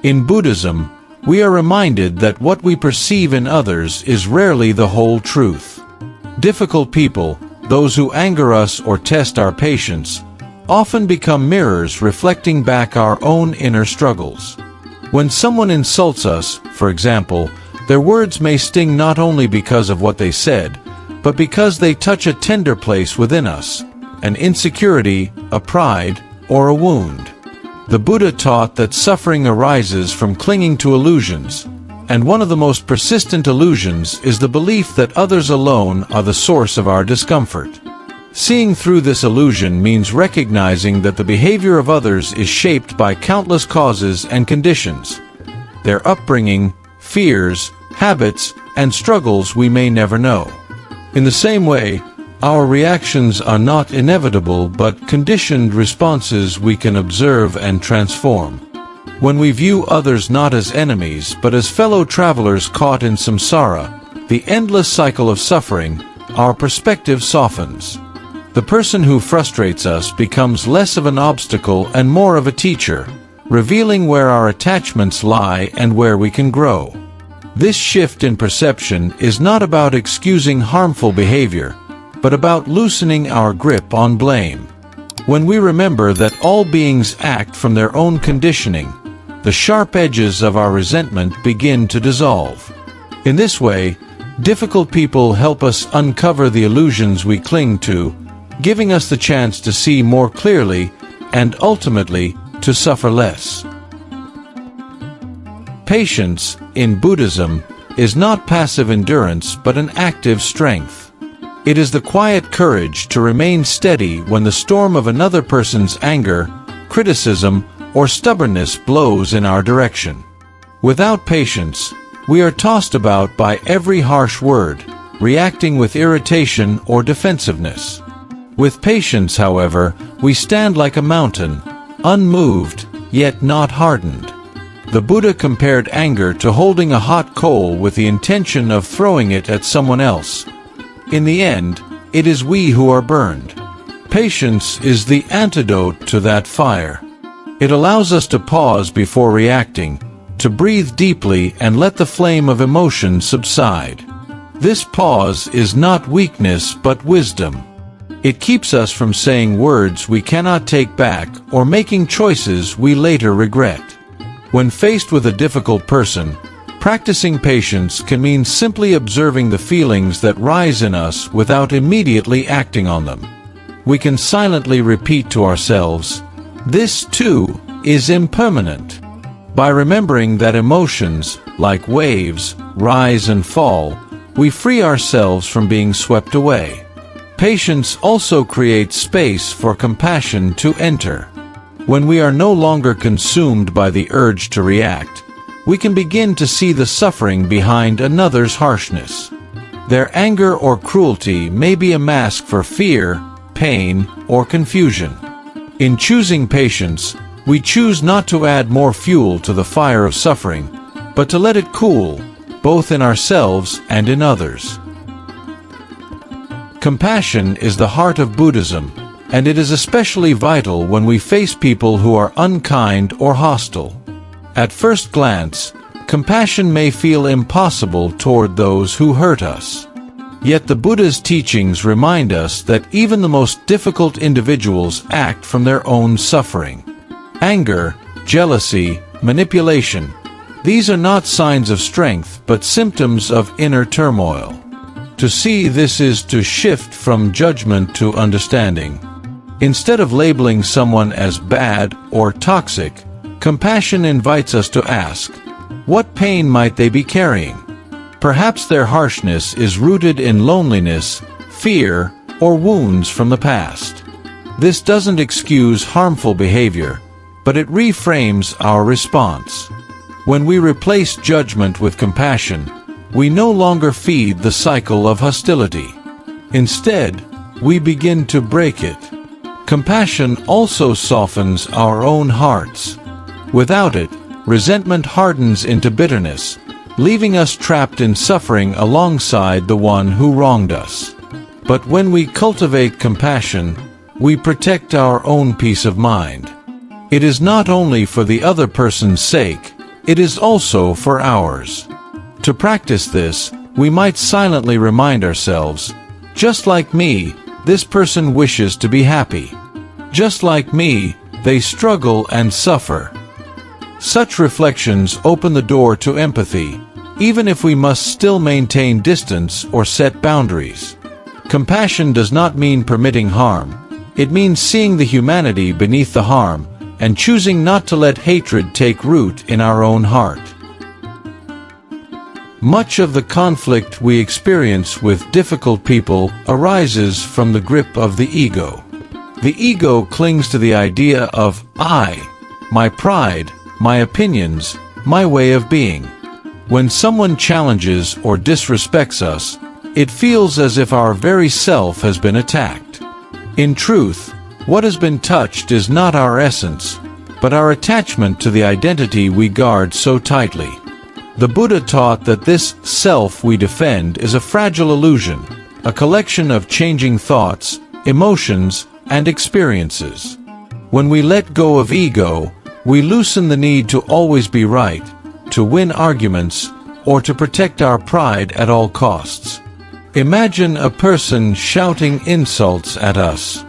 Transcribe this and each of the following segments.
In Buddhism, we are reminded that what we perceive in others is rarely the whole truth. Difficult people, those who anger us or test our patience, often become mirrors reflecting back our own inner struggles. When someone insults us, for example, their words may sting not only because of what they said, but because they touch a tender place within us, an insecurity, a pride, or a wound. The Buddha taught that suffering arises from clinging to illusions, and one of the most persistent illusions is the belief that others alone are the source of our discomfort. Seeing through this illusion means recognizing that the behavior of others is shaped by countless causes and conditions. Their upbringing, fears, habits, and struggles we may never know. In the same way, our reactions are not inevitable but conditioned responses we can observe and transform. When we view others not as enemies but as fellow travelers caught in samsara, the endless cycle of suffering, our perspective softens. The person who frustrates us becomes less of an obstacle and more of a teacher, revealing where our attachments lie and where we can grow. This shift in perception is not about excusing harmful behavior, but about loosening our grip on blame. When we remember that all beings act from their own conditioning, the sharp edges of our resentment begin to dissolve. In this way, difficult people help us uncover the illusions we cling to, giving us the chance to see more clearly and ultimately to suffer less. Patience, in Buddhism, is not passive endurance but an active strength. It is the quiet courage to remain steady when the storm of another person's anger, criticism, or stubbornness blows in our direction. Without patience, we are tossed about by every harsh word, reacting with irritation or defensiveness. With patience, however, we stand like a mountain, unmoved, yet not hardened. The Buddha compared anger to holding a hot coal with the intention of throwing it at someone else. In the end, it is we who are burned. Patience is the antidote to that fire. It allows us to pause before reacting, to breathe deeply and let the flame of emotion subside. This pause is not weakness but wisdom. It keeps us from saying words we cannot take back or making choices we later regret. When faced with a difficult person, practicing patience can mean simply observing the feelings that rise in us without immediately acting on them. We can silently repeat to ourselves, "This too is impermanent." By remembering that emotions, like waves, rise and fall, we free ourselves from being swept away. Patience also creates space for compassion to enter. When we are no longer consumed by the urge to react, we can begin to see the suffering behind another's harshness. Their anger or cruelty may be a mask for fear, pain, or confusion. In choosing patience, we choose not to add more fuel to the fire of suffering, but to let it cool, both in ourselves and in others. Compassion is the heart of Buddhism, and it is especially vital when we face people who are unkind or hostile. At first glance, compassion may feel impossible toward those who hurt us. Yet the Buddha's teachings remind us that even the most difficult individuals act from their own suffering. Anger, jealousy, manipulation, these are not signs of strength but symptoms of inner turmoil. To see this is to shift from judgment to understanding. Instead of labeling someone as bad or toxic, compassion invites us to ask, what pain might they be carrying? Perhaps their harshness is rooted in loneliness, fear, or wounds from the past. This doesn't excuse harmful behavior, but it reframes our response. When we replace judgment with compassion, we no longer feed the cycle of hostility. Instead, we begin to break it. Compassion also softens our own hearts. Without it, resentment hardens into bitterness, leaving us trapped in suffering alongside the one who wronged us. But when we cultivate compassion, we protect our own peace of mind. It is not only for the other person's sake, it is also for ours. To practice this, we might silently remind ourselves, just like me, this person wishes to be happy. Just like me, they struggle and suffer. Such reflections open the door to empathy, even if we must still maintain distance or set boundaries. Compassion does not mean permitting harm. It means seeing the humanity beneath the harm and choosing not to let hatred take root in our own heart. Much of the conflict we experience with difficult people arises from the grip of the ego. The ego clings to the idea of I, my pride, my opinions, my way of being. When someone challenges or disrespects us, it feels as if our very self has been attacked. In truth, what has been touched is not our essence, but our attachment to the identity we guard so tightly. The Buddha taught that this self we defend is a fragile illusion, a collection of changing thoughts, emotions, and experiences. When we let go of ego, we loosen the need to always be right, to win arguments, or to protect our pride at all costs. Imagine a person shouting insults at us.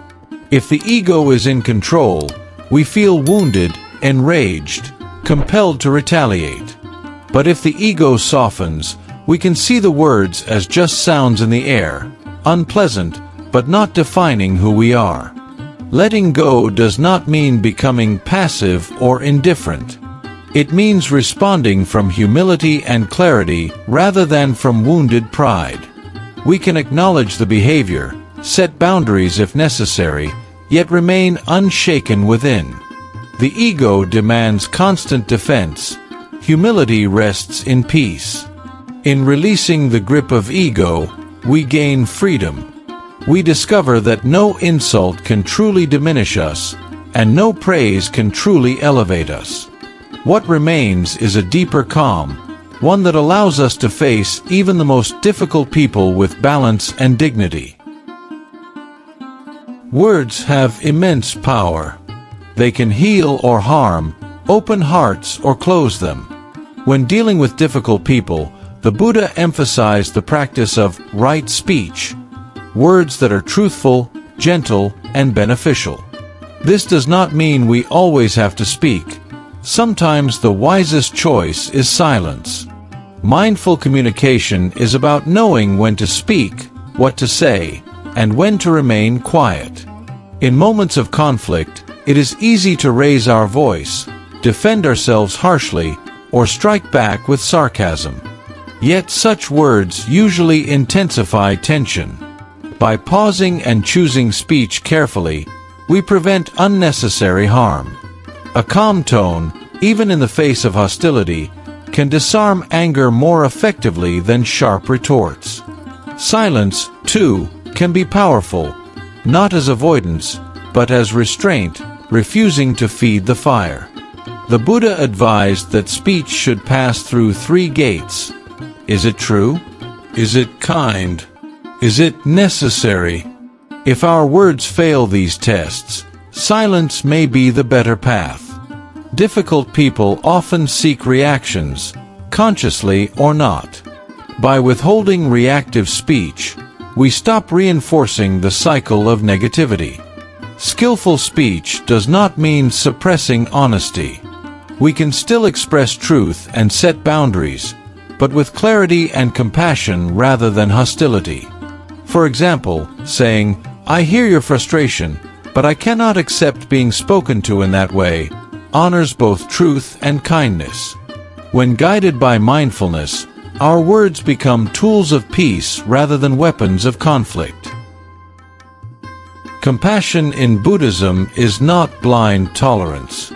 If the ego is in control, we feel wounded, enraged, compelled to retaliate. But if the ego softens, we can see the words as just sounds in the air, unpleasant, but not defining who we are. Letting go does not mean becoming passive or indifferent. It means responding from humility and clarity rather than from wounded pride. We can acknowledge the behavior, set boundaries if necessary, yet remain unshaken within. The ego demands constant defense. Humility rests in peace. In releasing the grip of ego, we gain freedom. We discover that no insult can truly diminish us, and no praise can truly elevate us. What remains is a deeper calm, one that allows us to face even the most difficult people with balance and dignity. Words have immense power. They can heal or harm, open hearts or close them. When dealing with difficult people, the Buddha emphasized the practice of right speech, words that are truthful, gentle, and beneficial. This does not mean we always have to speak. Sometimes the wisest choice is silence. Mindful communication is about knowing when to speak, what to say, and when to remain quiet. In moments of conflict, it is easy to raise our voice, defend ourselves harshly, or strike back with sarcasm. Yet such words usually intensify tension. By pausing and choosing speech carefully, we prevent unnecessary harm. A calm tone, even in the face of hostility, can disarm anger more effectively than sharp retorts. Silence, too, can be powerful, not as avoidance, but as restraint, refusing to feed the fire. The Buddha advised that speech should pass through 3 gates. Is it true? Is it kind? Is it necessary? If our words fail these tests, silence may be the better path. Difficult people often seek reactions, consciously or not. By withholding reactive speech, we stop reinforcing the cycle of negativity. Skillful speech does not mean suppressing honesty. We can still express truth and set boundaries, but with clarity and compassion rather than hostility. For example, saying, "I hear your frustration, but I cannot accept being spoken to in that way," honors both truth and kindness. When guided by mindfulness, our words become tools of peace rather than weapons of conflict. Compassion in Buddhism is not blind tolerance.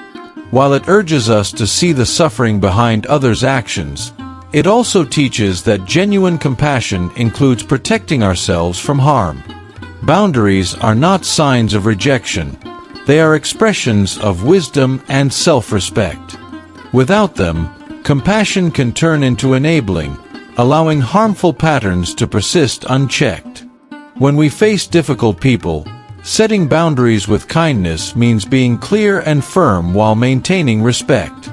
While it urges us to see the suffering behind others' actions, it also teaches that genuine compassion includes protecting ourselves from harm. Boundaries are not signs of rejection. They are expressions of wisdom and self-respect. Without them, compassion can turn into enabling, allowing harmful patterns to persist unchecked. When we face difficult people, setting boundaries with kindness means being clear and firm while maintaining respect.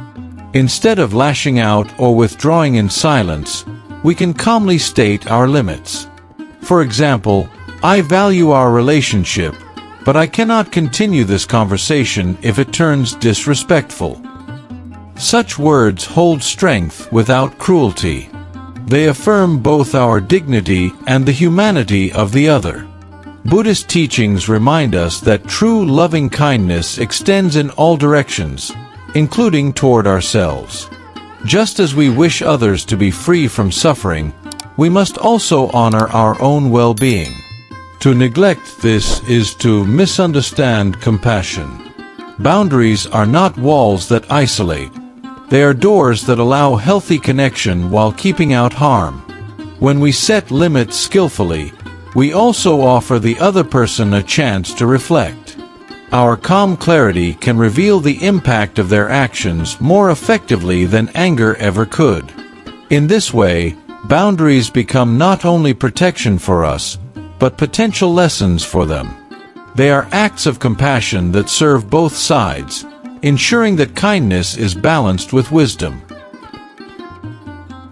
Instead of lashing out or withdrawing in silence, we can calmly state our limits. For example, I value our relationship, but I cannot continue this conversation if it turns disrespectful. Such words hold strength without cruelty. They affirm both our dignity and the humanity of the other. Buddhist teachings remind us that true loving kindness extends in all directions, including toward ourselves. Just as we wish others to be free from suffering, we must also honor our own well-being. To neglect this is to misunderstand compassion. Boundaries are not walls that isolate. They are doors that allow healthy connection while keeping out harm. When we set limits skillfully, we also offer the other person a chance to reflect. Our calm clarity can reveal the impact of their actions more effectively than anger ever could. In this way, boundaries become not only protection for us, but potential lessons for them. They are acts of compassion that serve both sides, ensuring that kindness is balanced with wisdom.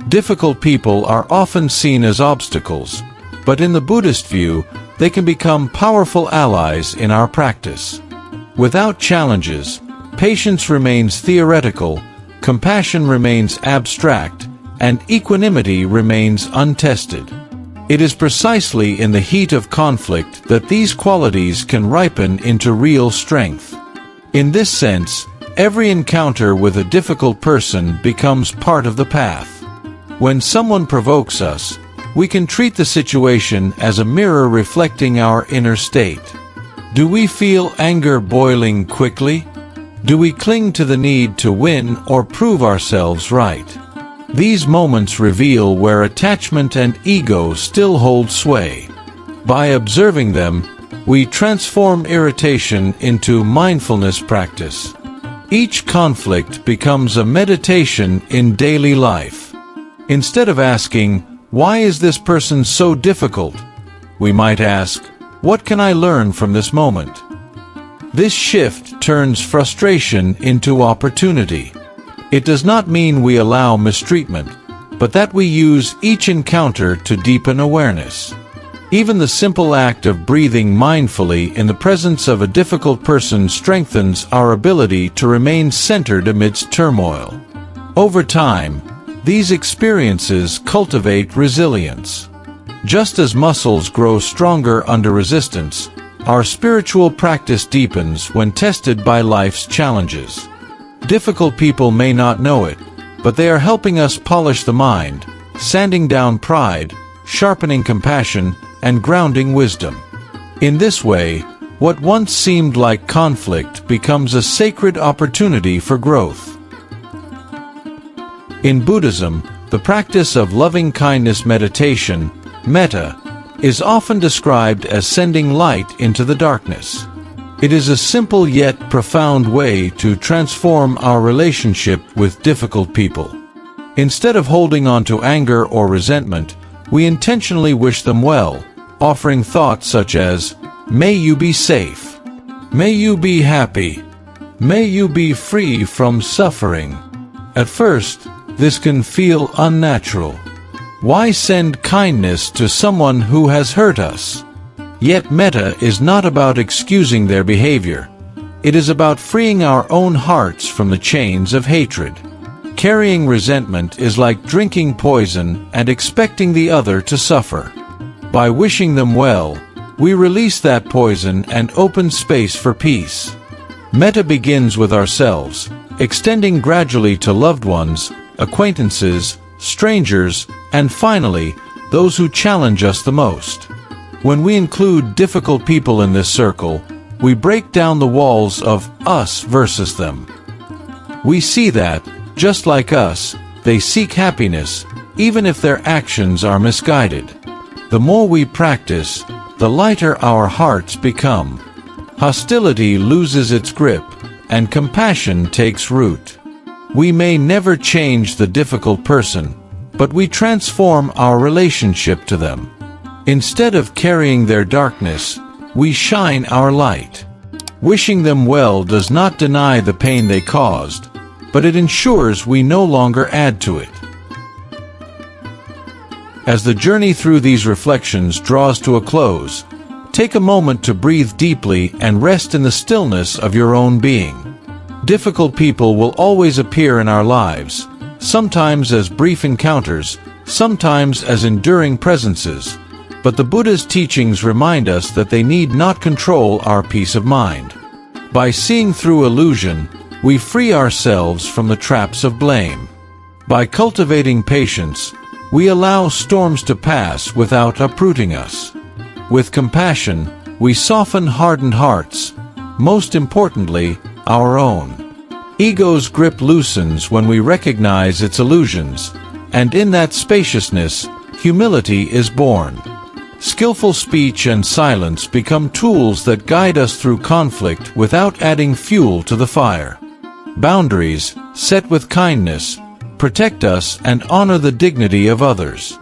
Difficult people are often seen as obstacles, but in the Buddhist view, they can become powerful allies in our practice. Without challenges, patience remains theoretical, compassion remains abstract, and equanimity remains untested. It is precisely in the heat of conflict that these qualities can ripen into real strength. In this sense, every encounter with a difficult person becomes part of the path. When someone provokes us, we can treat the situation as a mirror reflecting our inner state. Do we feel anger boiling quickly? Do we cling to the need to win or prove ourselves right? These moments reveal where attachment and ego still hold sway. By observing them, we transform irritation into mindfulness practice. Each conflict becomes a meditation in daily life. Instead of asking, "Why is this person so difficult?" we might ask, "What can I learn from this moment?" This shift turns frustration into opportunity. It does not mean we allow mistreatment, but that we use each encounter to deepen awareness. Even the simple act of breathing mindfully in the presence of a difficult person strengthens our ability to remain centered amidst turmoil. Over time, these experiences cultivate resilience. Just as muscles grow stronger under resistance, our spiritual practice deepens when tested by life's challenges. Difficult people may not know it, but they are helping us polish the mind, sanding down pride, sharpening compassion, and grounding wisdom. In this way, what once seemed like conflict becomes a sacred opportunity for growth. In Buddhism, the practice of loving-kindness meditation, Metta, is often described as sending light into the darkness. It is a simple yet profound way to transform our relationship with difficult people. Instead of holding on to anger or resentment, we intentionally wish them well, offering thoughts such as, "May you be safe. May you be happy. May you be free from suffering." At first, this can feel unnatural. Why send kindness to someone who has hurt us? Yet Metta is not about excusing their behavior. It is about freeing our own hearts from the chains of hatred. Carrying resentment is like drinking poison and expecting the other to suffer. By wishing them well, we release that poison and open space for peace. Metta begins with ourselves, extending gradually to loved ones, acquaintances, strangers, and finally, those who challenge us the most. When we include difficult people in this circle, we break down the walls of us versus them. We see that, just like us, they seek happiness, even if their actions are misguided. The more we practice, the lighter our hearts become. Hostility loses its grip, and compassion takes root. We may never change the difficult person, but we transform our relationship to them. Instead of carrying their darkness, we shine our light. Wishing them well does not deny the pain they caused. but it ensures we no longer add to it. As the journey through these reflections draws to a close, take a moment to breathe deeply and rest in the stillness of your own being. Difficult people will always appear in our lives, sometimes as brief encounters, sometimes as enduring presences, but the Buddha's teachings remind us that they need not control our peace of mind. By seeing through illusion, we free ourselves from the traps of blame. By cultivating patience, we allow storms to pass without uprooting us. With compassion, we soften hardened hearts, most importantly, our own. Ego's grip loosens when we recognize its illusions, and in that spaciousness, humility is born. Skillful speech and silence become tools that guide us through conflict without adding fuel to the fire. Boundaries, set with kindness, protect us and honor the dignity of others.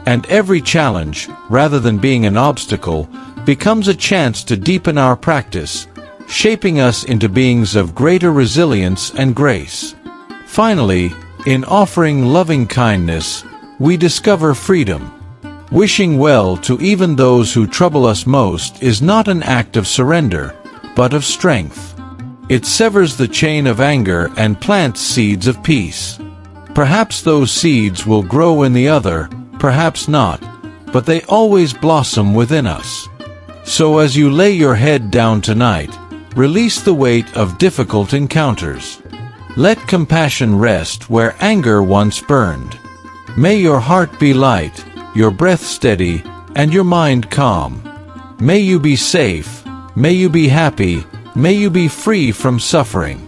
And every challenge, rather than being an obstacle, becomes a chance to deepen our practice, shaping us into beings of greater resilience and grace. Finally, in offering loving kindness, we discover freedom. Wishing well to even those who trouble us most is not an act of surrender, but of strength. It severs the chain of anger and plants seeds of peace. Perhaps those seeds will grow in the other, perhaps not, but they always blossom within us. So as you lay your head down tonight, release the weight of difficult encounters. Let compassion rest where anger once burned. May your heart be light, your breath steady, and your mind calm. May you be safe, may you be happy, may you be free from suffering.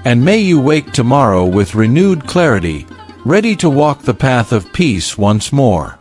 And may you wake tomorrow with renewed clarity, ready to walk the path of peace once more.